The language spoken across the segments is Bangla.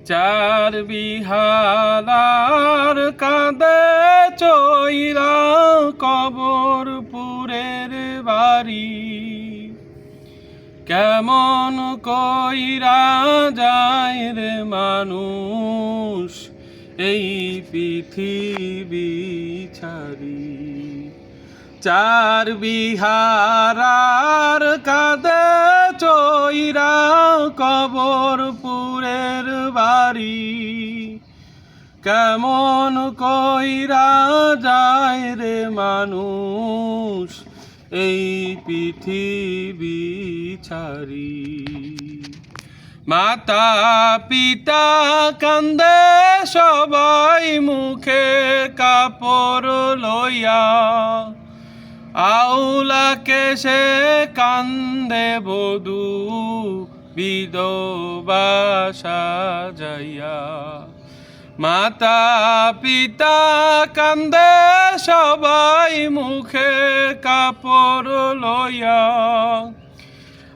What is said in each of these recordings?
চার বিহালার কাঁদে চইরা কবরপুরের বাড়ি। কেমন কইরা যায় রে মানুষ এই পৃথিবী ছাড়ি। চার বিহারার কাঁদে চইরা কবরপুরের বাড়ি। কেমন কইরা যায় রে মানুষ এই পৃথিবী ছাড়ি। মাতা পিতা কান্দে সবাই মুখে কাপড় লইয়া। আউলাকে সে কান্দে বধূ বিধবা সাজাইয়া। মাতা পিতা কান্দে সবাই মুখে কাপড় লইয়া।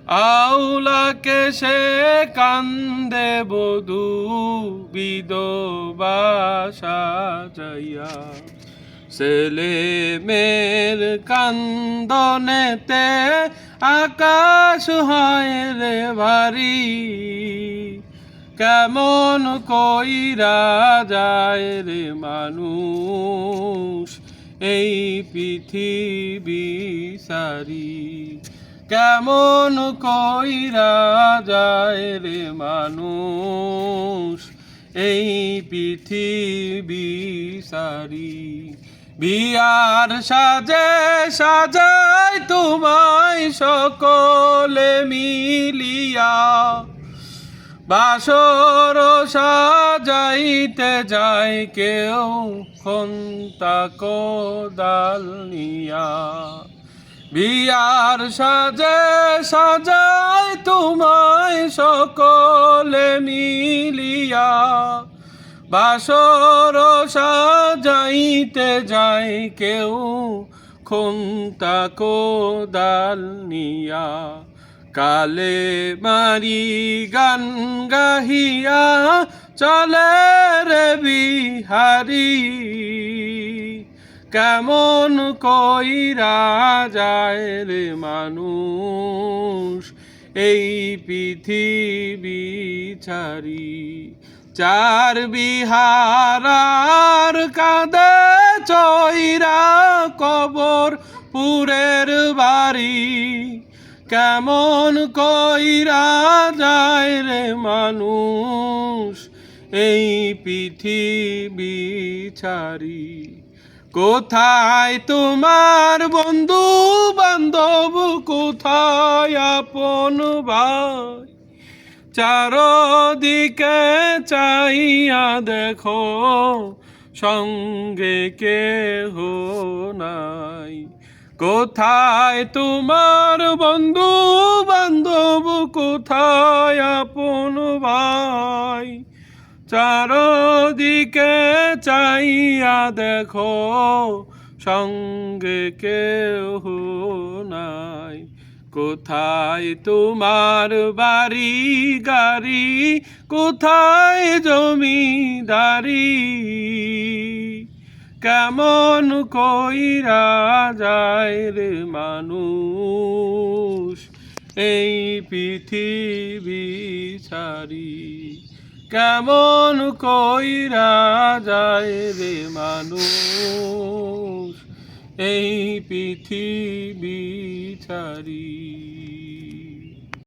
আউলাকে সে কান্দে বধূ বিধবা সাজাইয়া। ছেলে মেয়ের কান্দনেতে আকাশ হয় রে ভারী। কেমন কইরা যায় রে মানুষ এই পৃথিবী সারি। কেমন কইরা যায় রে মানুষ এই পৃথিবী সারি। বিয়ার সাজে সাজায় তোমায় সকলে মিলিয়া। বাসর সাজাইতে যায় কেউ খন্তা কোদাল নিয়া। বিয়ার সাজে সাজায় তোমায় সকলে মিলিয়া। বাসর সাজাইতে যায় কেউ খন্তা কোদাল নিয়া। কালে মারি গান গাহিয়া চলে রে বিহারি। কেমন কইরা যায় রে মানুষ এই পৃথিবী ছাড়ি। চার বিহারার কাঁদে চইরা কবরপুরের বাড়ি। কেমন কইরা যায় রে মানুষ এই পৃথিবী ছাড়ি। কোথায় তোমার বন্ধু বান্ধব, কোথায় আপন ভাই? চারদিকে চাইয়া দেখো সঙ্গে কেহ নাই। কোথায় তোমার বন্ধু বান্ধব, কোথায় আপন ভাই? চারদিকে চাইয়া দেখো সঙ্গে কেহ নাই। কোথায় তোমার বাড়ি গাড়ি, কোথায় জমিদারি? কেমন কইরা যায় রে মানুষ এই পৃথিবী ছাড়ি। কেমন কইরা যায় রে মানুষ এই পৃথিবী ছাড়ি।